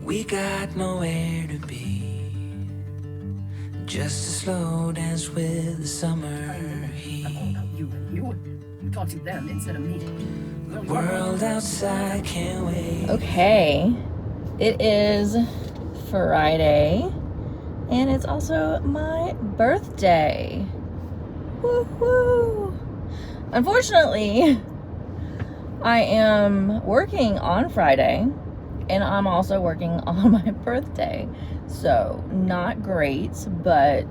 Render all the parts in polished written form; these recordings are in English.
We got nowhere to be, just a slow dance with the summer heat. You talk to them instead of me. The world outside can't wait. Okay, it is Friday, and it's also my birthday. Woo-hoo! Unfortunately, I am working on Friday, and I'm also working on my birthday. So, not great, but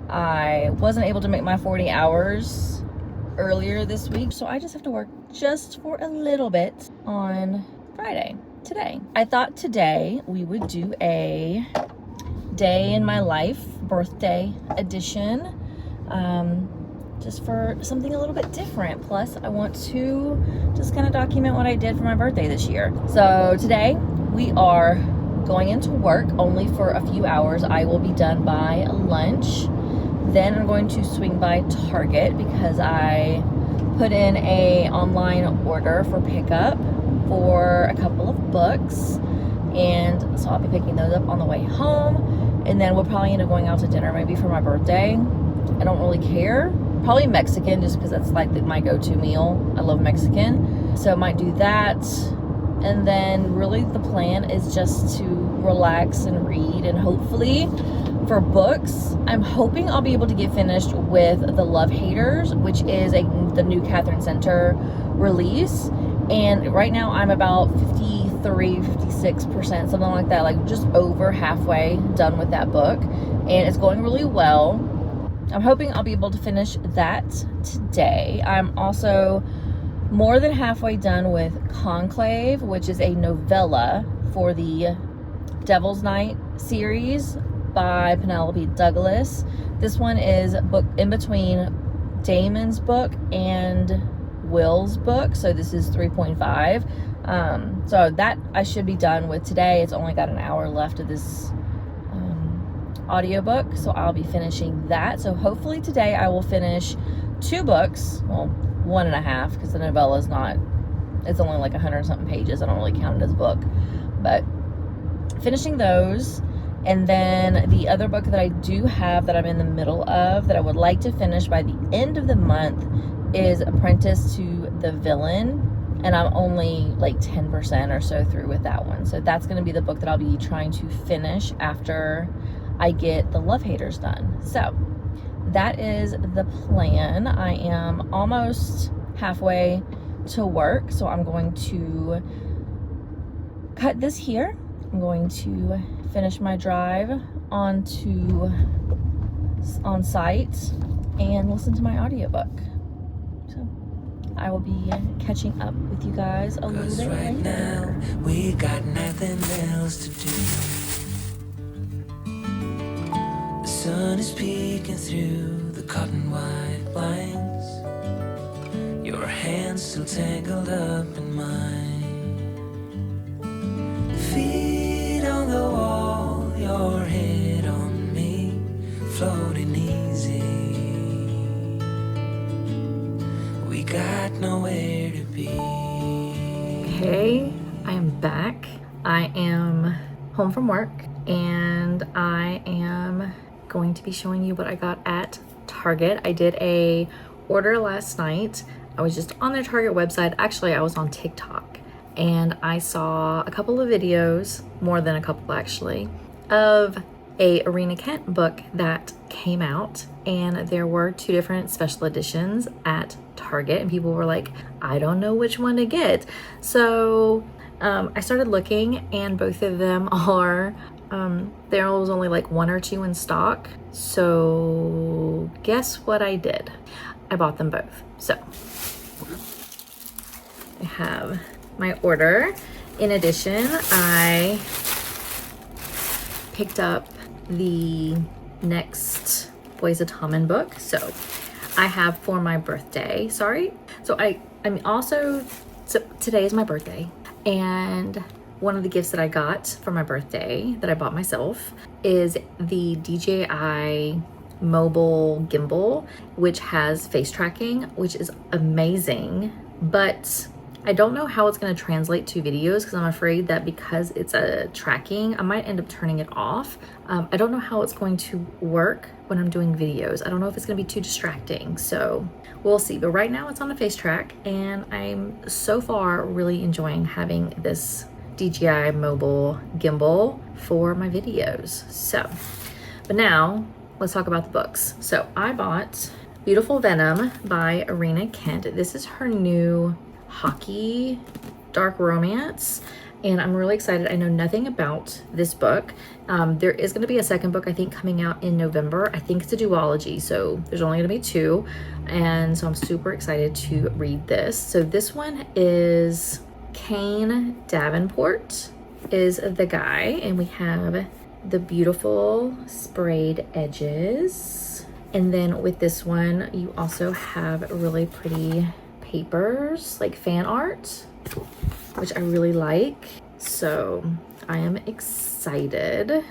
I wasn't able to make my 40 hours earlier this week, so I just have to work just for a little bit on Friday, today. I thought today we would do a day in my life, birthday edition, just for something a little bit different. Plus, I want to just kind of document what I did for my birthday this year. So today we are going into work only for a few hours. I will be done by lunch. Then I'm going to swing by Target because I put in a online order for pickup for a couple of books. And so I'll be picking those up on the way home. And then we'll probably end up going out to dinner maybe for my birthday. I don't really care. Probably Mexican, just because that's like my go-to meal. I love Mexican. So I might do that. And then really the plan is just to relax and read, and hopefully for books, I'm hoping I'll be able to get finished with The Love Haters, which is the new Catherine Center release. And right now I'm about 53, 56%, something like that, like just over halfway done with that book. And it's going really well. I'm hoping I'll be able to finish that today. I'm also more than halfway done with Conclave, which is a novella for the Devil's Night series by Penelope Douglas. This one is book in between Damon's book and Will's book, so this is 3.5. So that I should be done with today. It's only got an hour left of this audiobook, so I'll be finishing that. So hopefully today I will finish 2 books, well, 1.5, because the novella is not, it's only like 100 something pages. I don't really count it as a book, but finishing those. And then the other book that I do have that I'm in the middle of that I would like to finish by the end of the month is Apprentice to the Villain, and I'm only like 10% or so through with that one. So that's going to be the book that I'll be trying to finish after I get The Love Haters done. So that is the plan. I am almost halfway to work, so I'm going to cut this here. I'm going to finish my drive on site and listen to my audiobook. So I will be catching up with you guys a little bit Right later. now, we got nothing else to do. The sun is peeking through the cotton white blinds. Your hands still tangled up in mine. Feet on the wall, your head on me, floating easy. We got nowhere to be. Okay, I am back. I am home from work, and I am going to be showing you what I got at Target. I did a order last night. I was just on their Target website. Actually, I was on TikTok, and I saw a couple of videos, more than a couple actually, of a Arena Kent book that came out, and there were 2 different special editions at Target, and people were like, I don't know which one to get. So I started looking, and both of them are there was only like 1 or 2 in stock. So guess what I did? I bought them both. So I have my order. In addition, I picked up the next Boys of Tommen book. So I have for my birthday, so today is my birthday, and one of the gifts that I got for my birthday that I bought myself is the DJI mobile gimbal, which has face tracking, which is amazing. But I don't know how it's going to translate to videos because I'm afraid that because it's a tracking, I might end up turning it off. I don't know how it's going to work when I'm doing videos. I don't know if it's going to be too distracting, so we'll see. But right now it's on a face track, and I'm so far really enjoying having this DJI mobile gimbal for my videos. So, but now let's talk about the books. So I bought Beautiful Venom by Irina Kent. This is her new hockey dark romance, and I'm really excited. I know nothing about this book. There is going to be a second book, I think, coming out in November. I think it's a duology, so there's only going to be 2, and so I'm super excited to read this. So this one is Kane Davenport is the guy, and we have the beautiful sprayed edges, and then with this one you also have really pretty papers, like fan art, which I really like. So I am excited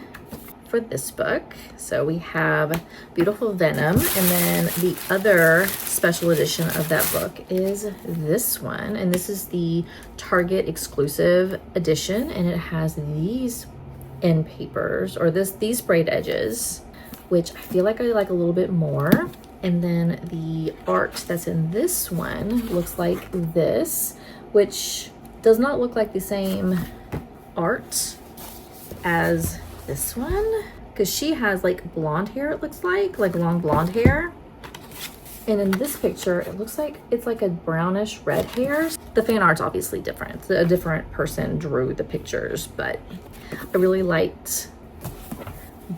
for this book. So we have Beautiful Venom, and then the other special edition of that book is this one, and this is the Target exclusive edition, and it has these end papers, or these sprayed edges, which I feel like I like a little bit more. And then the art that's in this one looks like this, which does not look like the same art as this one, because she has like blonde hair, it looks like long blonde hair. And in this picture, it looks like it's like a brownish red hair. The fan art's obviously different. A different person drew the pictures, but I really liked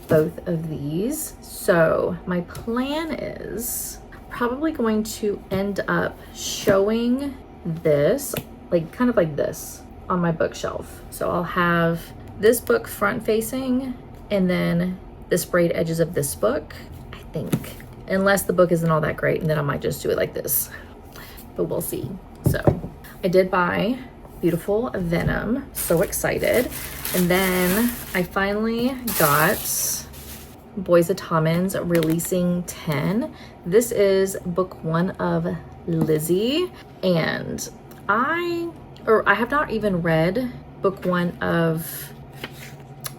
both of these. So my plan is probably going to end up showing this, like kind of like this, on my bookshelf. So I'll have this book front facing, and then the sprayed edges of this book, I think, unless the book isn't all that great, and then I might just do it like this, but we'll see. So I did buy Beautiful Venom, so excited. And then I finally got Boys of Tommen's Releasing 10. This is book 1 of Lizzie, and I have not even read book 1 of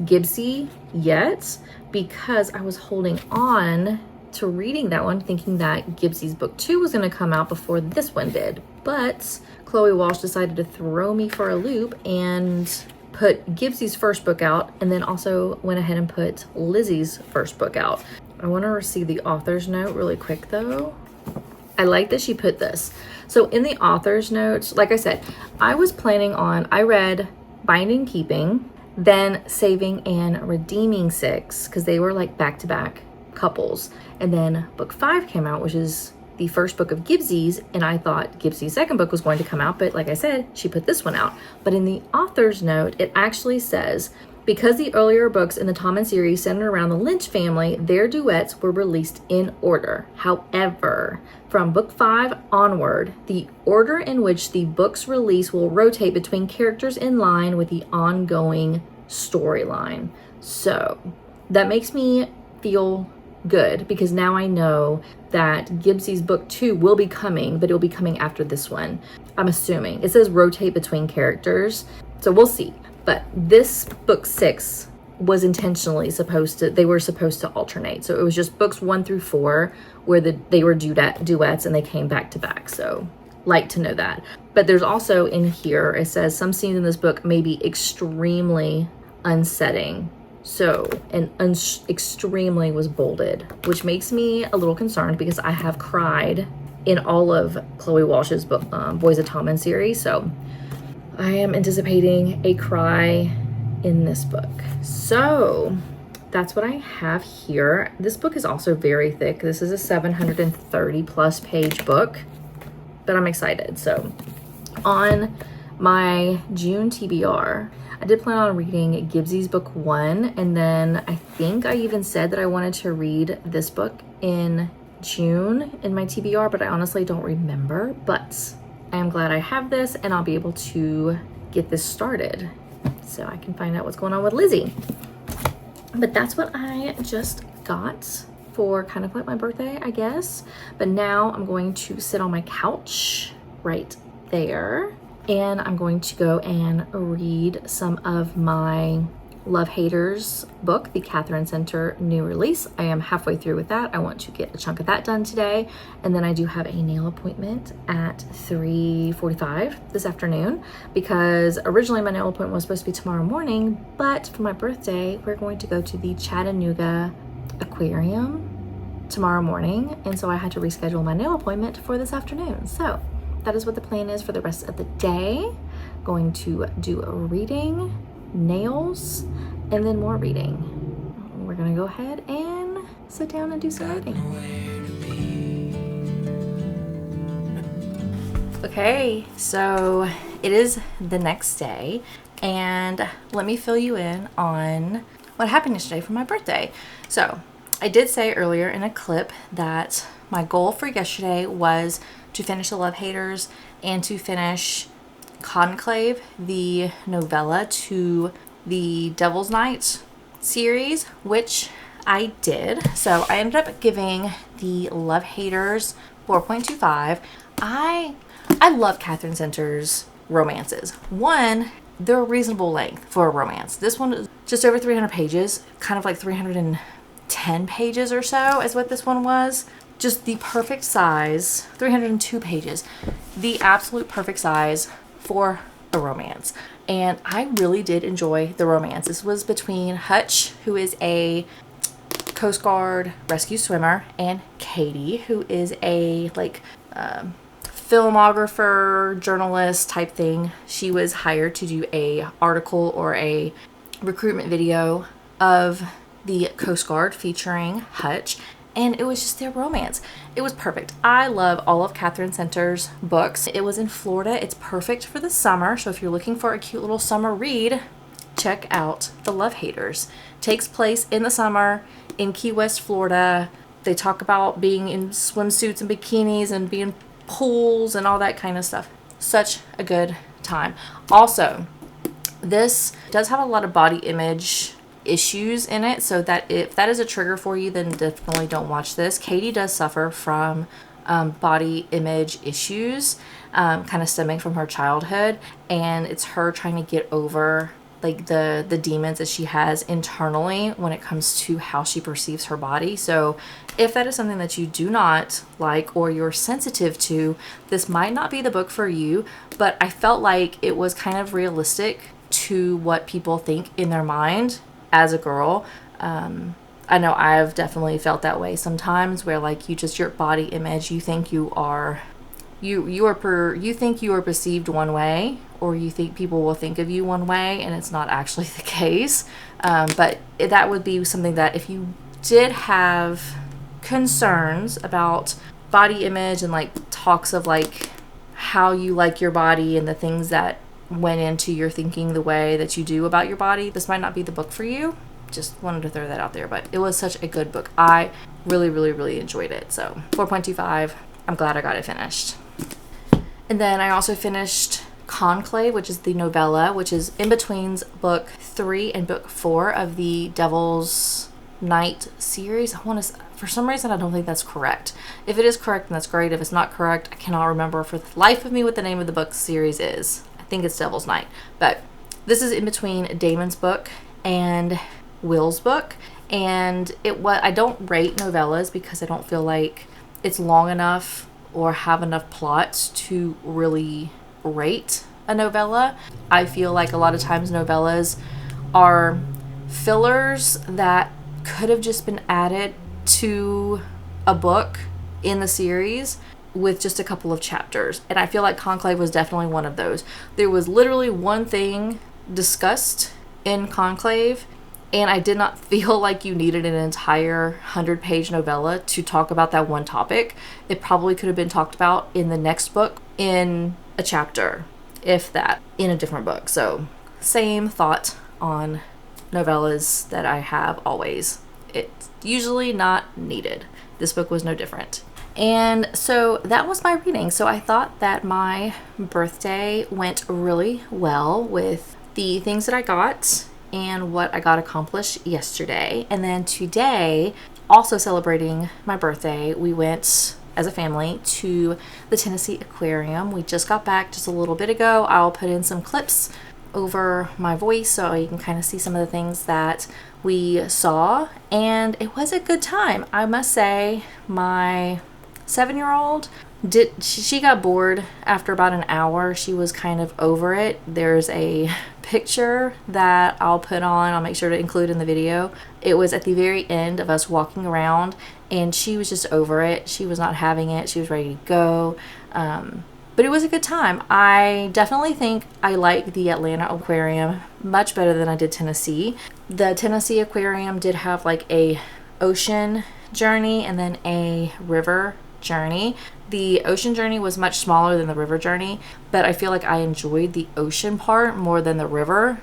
Gibbsy yet, because I was holding on to reading that one, thinking that Gibbsy's book 2 was going to come out before this one did. But Chloe Walsh decided to throw me for a loop and put Gibbsy's first book out, and then also went ahead and put Lizzie's first book out. I want to see the author's note really quick though. I like that she put this. So in the author's notes, like I said, I was planning on, I read Binding Keeping, then Saving and Redeeming 6, because they were like back-to-back couples. And then book 5 came out, which is the first book of Gibbsy's, and I thought Gibbsy's second book was going to come out, but like I said, she put this one out. But in the author's note, it actually says, because the earlier books in the Tommen series centered around the Lynch family, their duets were released in order. However, from book 5 onward, the order in which the book's release will rotate between characters in line with the ongoing storyline. So that makes me feel good, because now I know that Gibbsy's book 2 will be coming, but it'll be coming after this one, I'm assuming. It says rotate between characters, so we'll see. But this book 6 was intentionally they were supposed to alternate. So it was just books 1 through 4 where they were duets, and they came back to back. So like to know that. But there's also in here, it says some scenes in this book may be extremely unsettling. So, and extremely was bolded, which makes me a little concerned, because I have cried in all of Chloe Walsh's book, Boys of Tommen series. So I am anticipating a cry in this book. So that's what I have here. This book is also very thick. This is a 730 plus page book, but I'm excited. So on my June TBR, I did plan on reading Gibbsy's book 1, and then I think I even said that I wanted to read this book in June in my TBR, but I honestly don't remember. But I am glad I have this, and I'll be able to get this started so I can find out what's going on with Lizzie. But that's what I just got for kind of like my birthday, I guess. But now I'm going to sit on my couch right there, and I'm going to go and read some of my Love Haters book, the Catherine Center new release. I am halfway through with that. I want to get a chunk of that done today. And then I do have a nail appointment at 3:45 this afternoon, because originally my nail appointment was supposed to be tomorrow morning, but for my birthday, we're going to go to the Chattanooga aquarium tomorrow morning. And so I had to reschedule my nail appointment for this afternoon. So that is what the plan is for the rest of the day. Going to do a reading, nails, and then more reading. We're gonna go ahead and sit down and do some reading. Okay, so it is the next day, and let me fill you in on what happened yesterday for my birthday. So I did say earlier in a clip that my goal for yesterday was to finish The Love Haters and to finish Conclave, the novella to the Devil's Night series, which I did. So I ended up giving the Love Haters 4.25. I love Catherine Center's romances. One, they're a reasonable length for a romance. This one is just over 300 pages, kind of like 310 pages or so is what this one was. Just the perfect size, 302 pages, the absolute perfect size for a romance. And I really did enjoy the romance. This was between Hutch, who is a Coast Guard rescue swimmer, and Katie, who is a filmographer, journalist type thing. She was hired to do a article or a recruitment video of the Coast Guard featuring Hutch. And it was just their romance. It was perfect. I love all of Catherine Center's books. It was in Florida. It's perfect for the summer. So if you're looking for a cute little summer read, check out The Love Haters. Takes place in the summer in Key West, Florida. They talk about being in swimsuits and bikinis and being pools and all that kind of stuff. Such a good time. Also, this does have a lot of body image issues in it, so that if that is a trigger for you, then definitely don't watch this. Katie does suffer from body image issues, kind of stemming from her childhood, and it's her trying to get over like the demons that she has internally when it comes to how she perceives her body. So if that is something that you do not like or you're sensitive to, this might not be the book for you. But I felt like it was kind of realistic to what people think in their mind as a girl. I know I've definitely felt that way sometimes, where like your body image, you think you think you are perceived one way, or you think people will think of you one way, and it's not actually the case. But that would be something that if you did have concerns about body image and like talks of like how you like your body and the things that went into your thinking the way that you do about your body, this might not be the book for you. Just wanted to throw that out there, but it was such a good book. I really, really, really enjoyed it. So 4.25, I'm glad I got it finished. And then I also finished Conclave, which is the novella, which is in between book 3 and book 4 of the Devil's Night series. For some reason, I don't think that's correct. If it is correct, then that's great. If it's not correct, I cannot remember for the life of me what the name of the book series is. I think it's Devil's Night. But this is in between Damon's book and Will's book. And I don't rate novellas because I don't feel like it's long enough or have enough plots to really rate a novella. I feel like a lot of times novellas are fillers that could have just been added to a book in the series with just a couple of chapters. And I feel like Conclave was definitely one of those. There was literally one thing discussed in Conclave, and I did not feel like you needed an entire 100-page novella to talk about that one topic. It probably could have been talked about in the next book in a chapter, if that, in a different book. So same thought on novellas that I have always. It's usually not needed. This book was no different. And so that was my reading. So I thought that my birthday went really well with the things that I got and what I got accomplished yesterday. And then today, also celebrating my birthday, we went as a family to the Tennessee Aquarium. We just got back just a little bit ago. I'll put in some clips over my voice so you can kind of see some of the things that we saw, and it was a good time. I must say, my 7-year-old she got bored after about an hour. She was kind of over it. There's a picture that I'll put on, I'll make sure to include in the video. It was at the very end of us walking around, and she was just over it. She was not having it. She was ready to go. But it was a good time. I definitely think I like the Atlanta Aquarium much better than I did Tennessee. The Tennessee Aquarium did have like a ocean journey and then a river journey. The ocean journey was much smaller than the river journey, but I feel like I enjoyed the ocean part more than the river,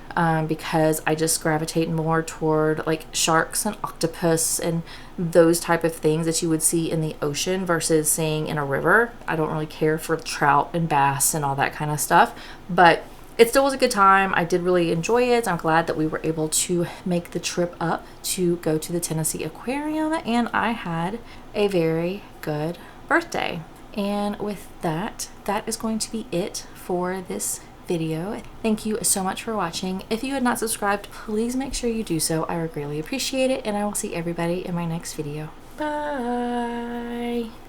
because I just gravitate more toward like sharks and octopus and those type of things that you would see in the ocean versus seeing in a river. I don't really care for trout and bass and all that kind of stuff, but it still was a good time. I did really enjoy it. I'm glad that we were able to make the trip up to go to the Tennessee Aquarium, and I had a very good birthday. And with that, that is going to be it for this video. Thank you so much for watching. If you had not subscribed, please make sure you do so. I would greatly appreciate it, and I will see everybody in my next video. Bye!